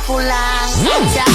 pulang aja.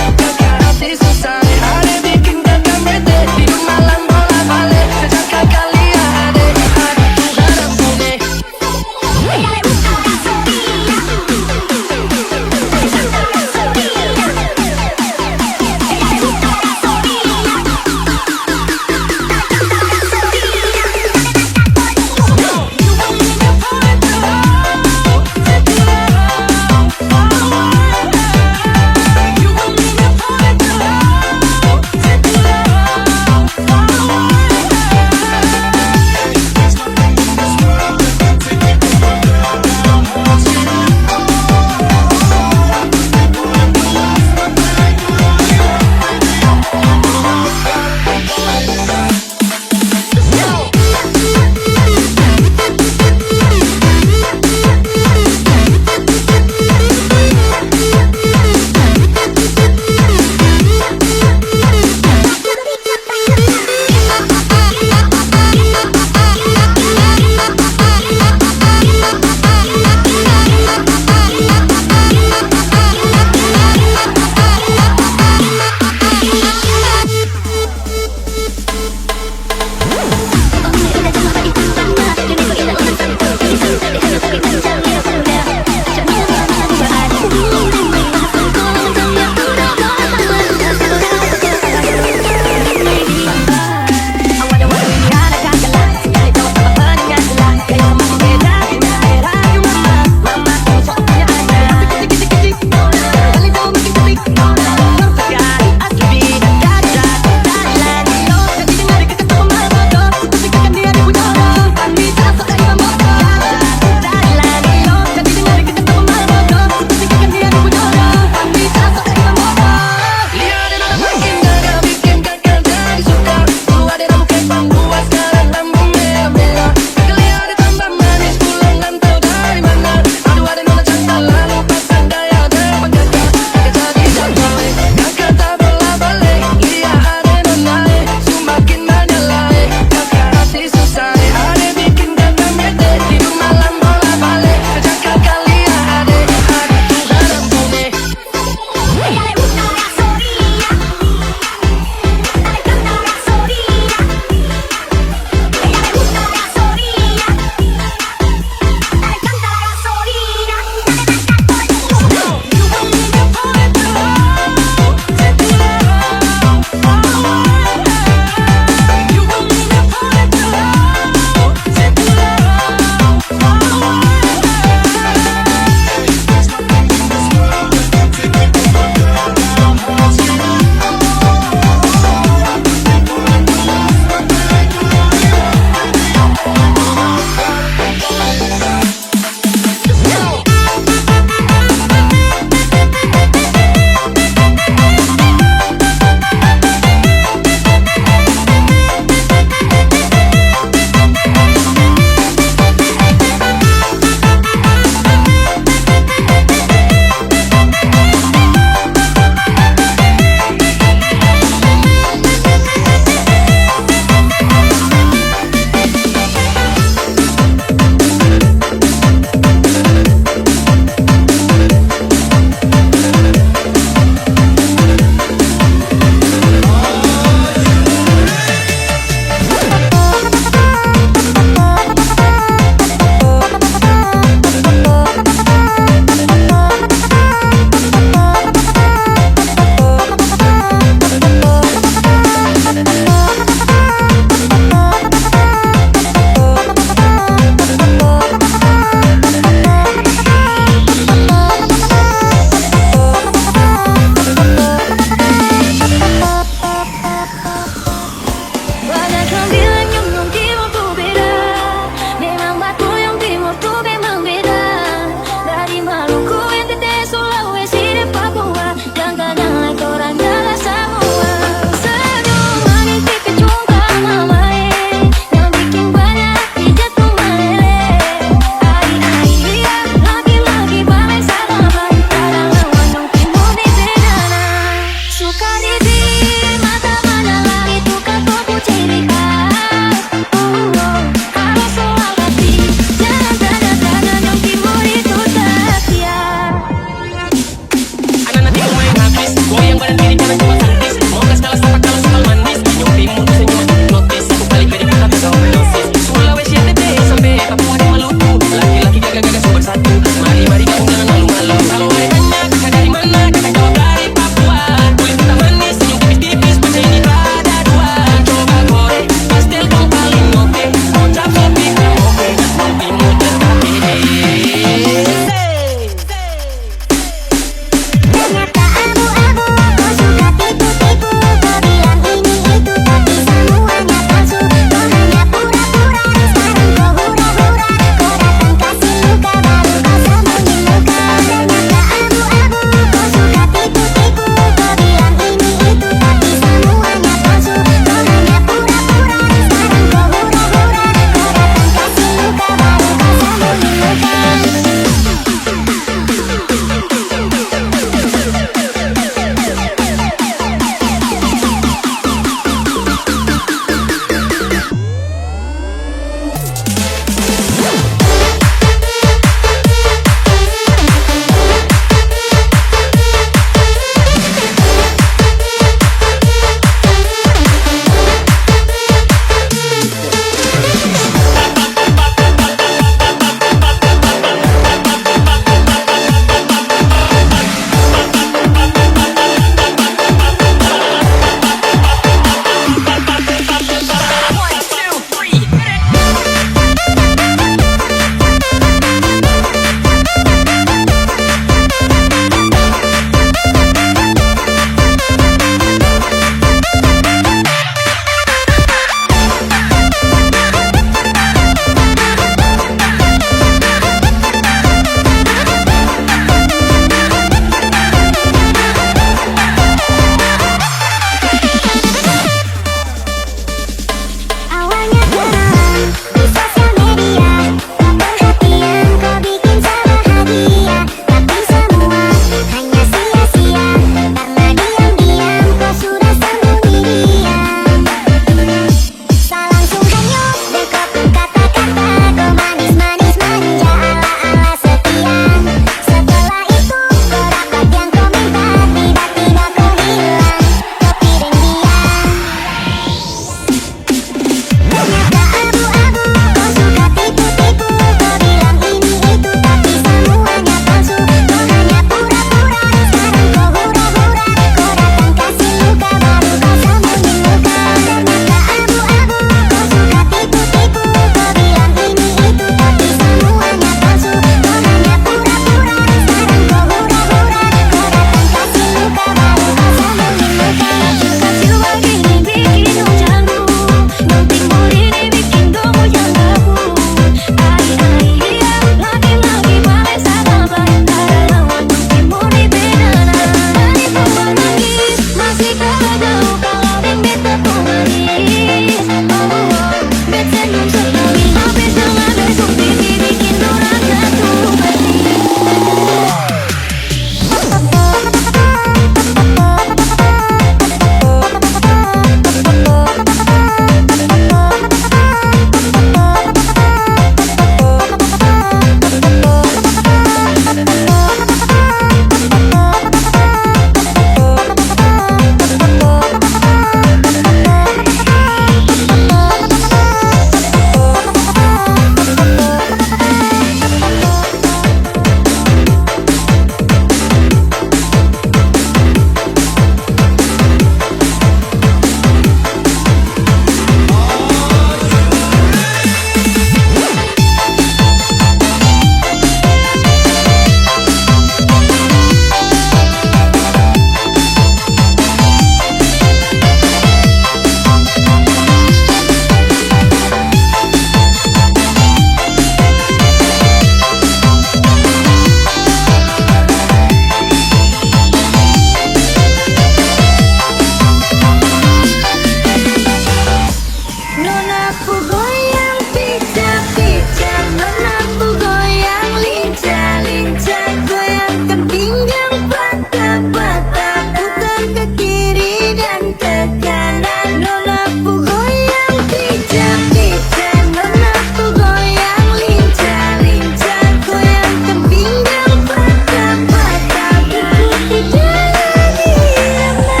nona ku goyang pijak-pijak, nona ku goyang lincah-lincah, goyangkan pinggang patah-patah, putar ke kiri dan ke kanan. Nona ku goyang pijak-pijak, nona ku goyang lincah-lincah, goyangkan pinggang patah-patah, ikuti jalan irama.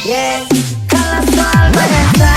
Yeah, kalau soal bahasa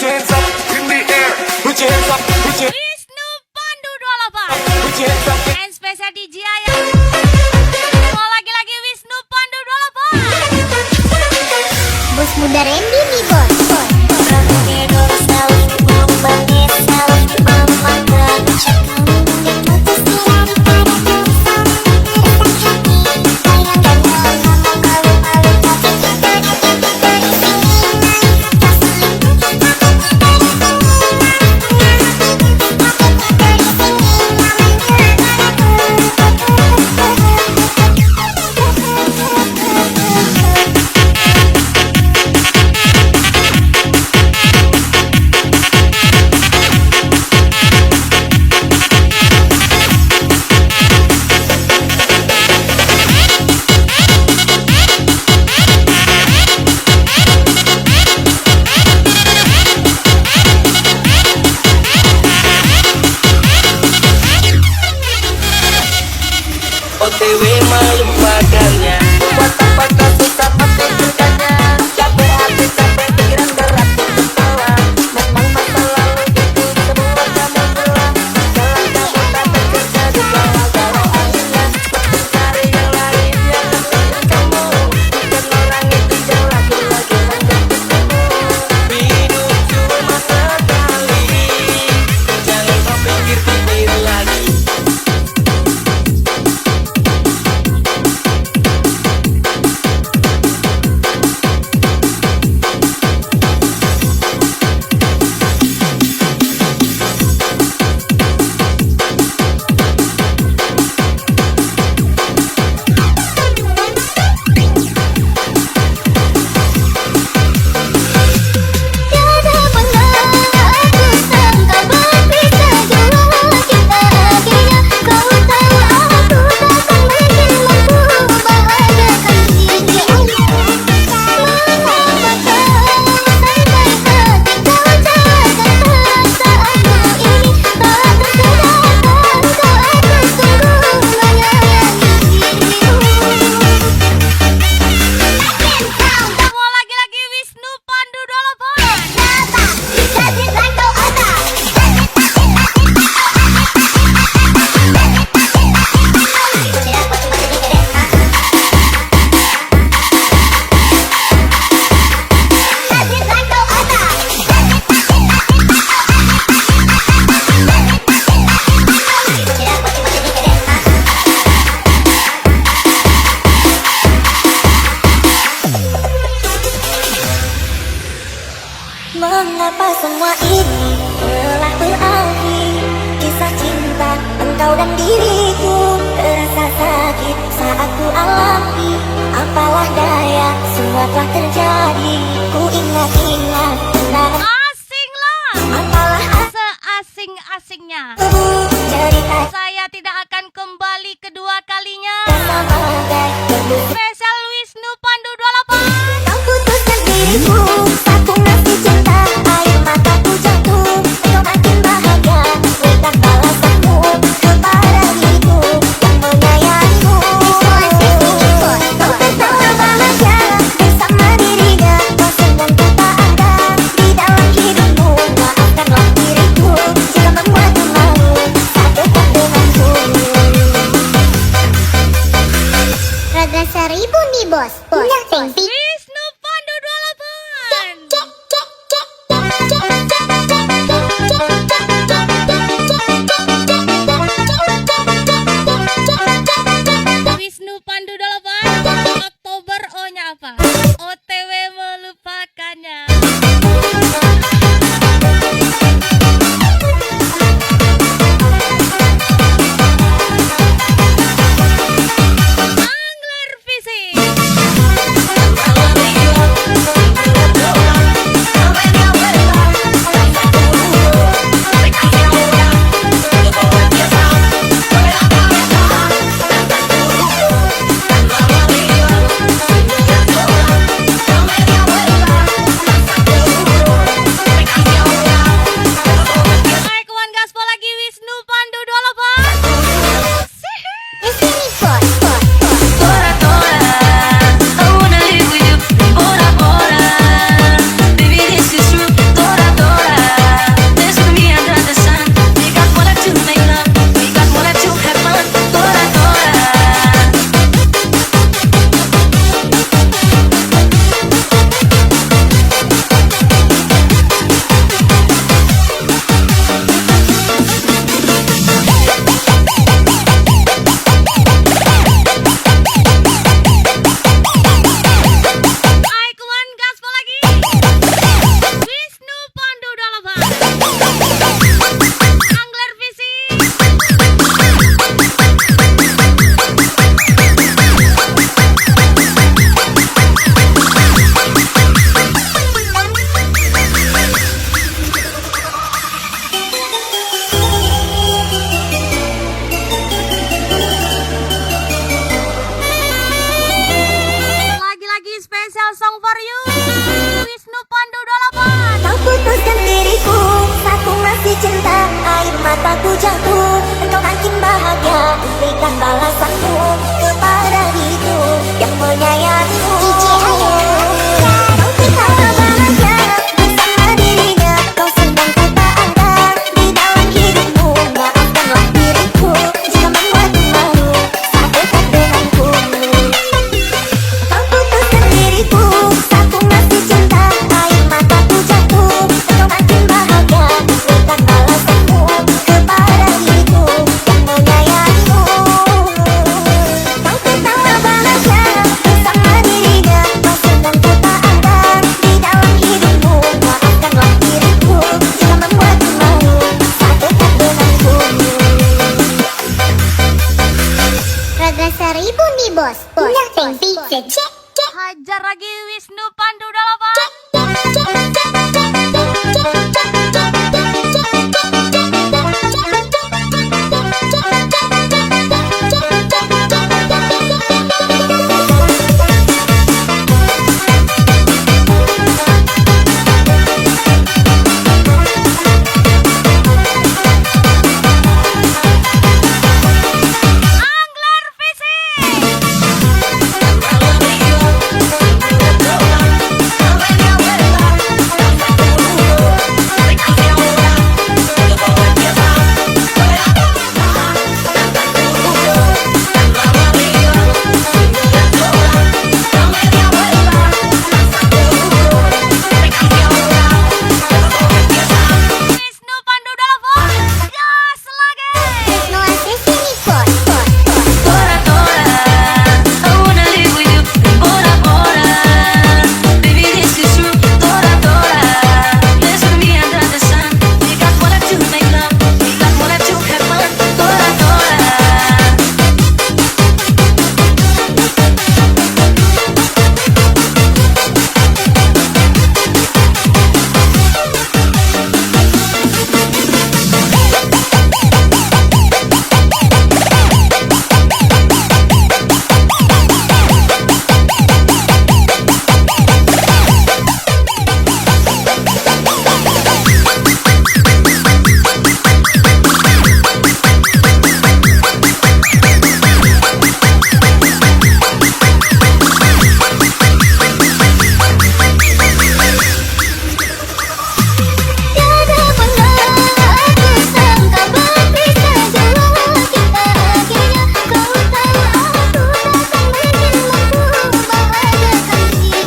Put your hands up in the air. Put your hands up. Put your Wisnu Pandu 28. put your hands up. And spesial DJ Ayam. Mau lagi-lagi Wisnu Pandu 28. Bos muda Randy nih bos. OTW melupakannya. Buat apa kau susah pasti sukanya. Capek hati, capek pikiran berat untuk kepala. Memang masa lalu itu sebuah kamu gelap. Jalan kamu tak terkerja di galau-galau akhirnya mencari yang lain yang lebih kamu. Bukan orang itu yang lagi-lagi menjemput kamu. Hidup cuma sekali. Jangan kau pikir-pikir lagi. Tiada pernah aku sangka berpisah dua kita akhirnya. Kau tahu aku takkan mungkin mampu bahagiakan diri. Mengapa kau sampai hati kau jadikan perasaanmu ini. Tak tersadarkan kau akan sungguh menyayangi dirimu. Mau lagi-lagi Wisnu Pandu 28. Mengapa semua ini telah berakhir? Kisah cinta engkau dan diriku terasa sakit saat ku alami. Apalah daya, semua telah terjadi. Ku ingat-ingat kenangan Asing lah. apalah Seasing-asingnya. aku cerita Saya tidak akan kembali kedua kalinya. sama bagai berdua. Spesial Wisnu Pandu 28. Kau putuskan diriku, aku ngasih cinta, air mataku jatuh. Kau makin bahagia, berkat balasanmu kepada diriku yang menyayangimu. Kau tertawa bahagia bersama dirinya, kau senang ku tak ada di dalam berikan balasanmu kepada itu yang menyayangmu. Kau tetap bahagia bersama dirinya, kau sedang ku tak ada di dalam hidupmu. Maafkanlah diriku jika membuatmu malu saat dekat denganku. Kau putuskan diriku saat ku ngasih cinta, air mataku jatuh, kau makin bahagia berikan balasanmu kepada itu yang menyayangmu. Kau tetap bahagia bersama dirinya, kau sedang ku tak ada di dalam hidupmu. Maafkanlah diriku jika membuatmu malu saat dekat denganku. Raga seribu nih bos, nothing beats a check. Hajar lagi Wisnu Pandu Dalapan. Angler Fishing. Wisnu Pandu Dalapan. Gas lagi. No haces ni por. Tora Tora, I wanna live with you. Bora Bora, baby this is true. Tora Tora, there's no me under the sun. We got one to make love, we got one to have fun. Tora Tora. Tiada pernah aku sangka berpisah jauh kita akhirnya. Kau tahu aku takkan mungkin mampu membahagiakan diri.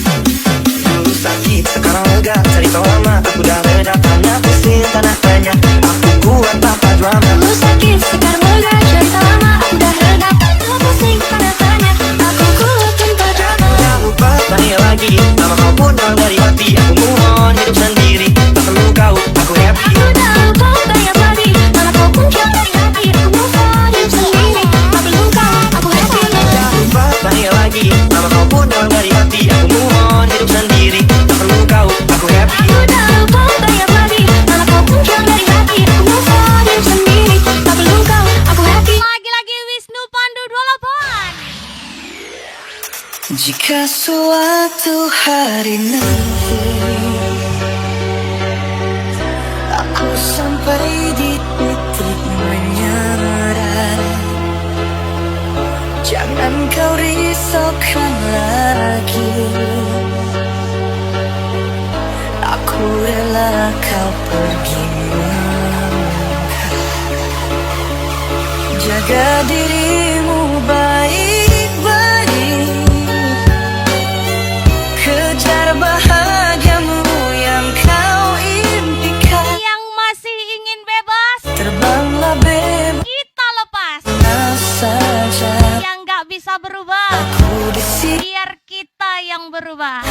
Dulu sakit, sekarang lega. Cerita lama, aku dah reda. Tanya pusing, tanah tanya. Aku kuat tanpa drama. Lu sakit, sekarang lega. Cerita lama, aku dah reda. Lu pusing, tanda tanya. Aku kuat tanpa drama. Jangan lupa tanya lagi. Nama kau pun doang dari hati. Aku move on, hidup sendiri. Tak perlu kau, aku happy. Aku tahu kau banyak lagi. Mana kau pun jauh dari hati. Aku move on, hidup sendiri. Tak perlu kau, aku happy. Jangan lupa tanya lagi. Nama kau pun doang dari hati. Aku move on, hidup sendiri. Tak perlu kau, aku happy. Aku tahu kau banyak lagi. Mana kau pun jauh dari hati. Aku move on, hidup sendiri. Tak perlu kau, aku happy. Lagi-lagi Wisnu Pandu Dalapan. Jika suatu hari nanti aku sampai di titik menyerah, jangan kau risaukan lagi. Aku rela kau pergi melangkah. Jaga dirimu baik-baik. Kejar bahagiamu yang kau impikan. Yang masih ingin bebas, Terbanglah bebas kita lepas. saja. Yang gak bisa berubah, Aku di sini biar kita yang berubah.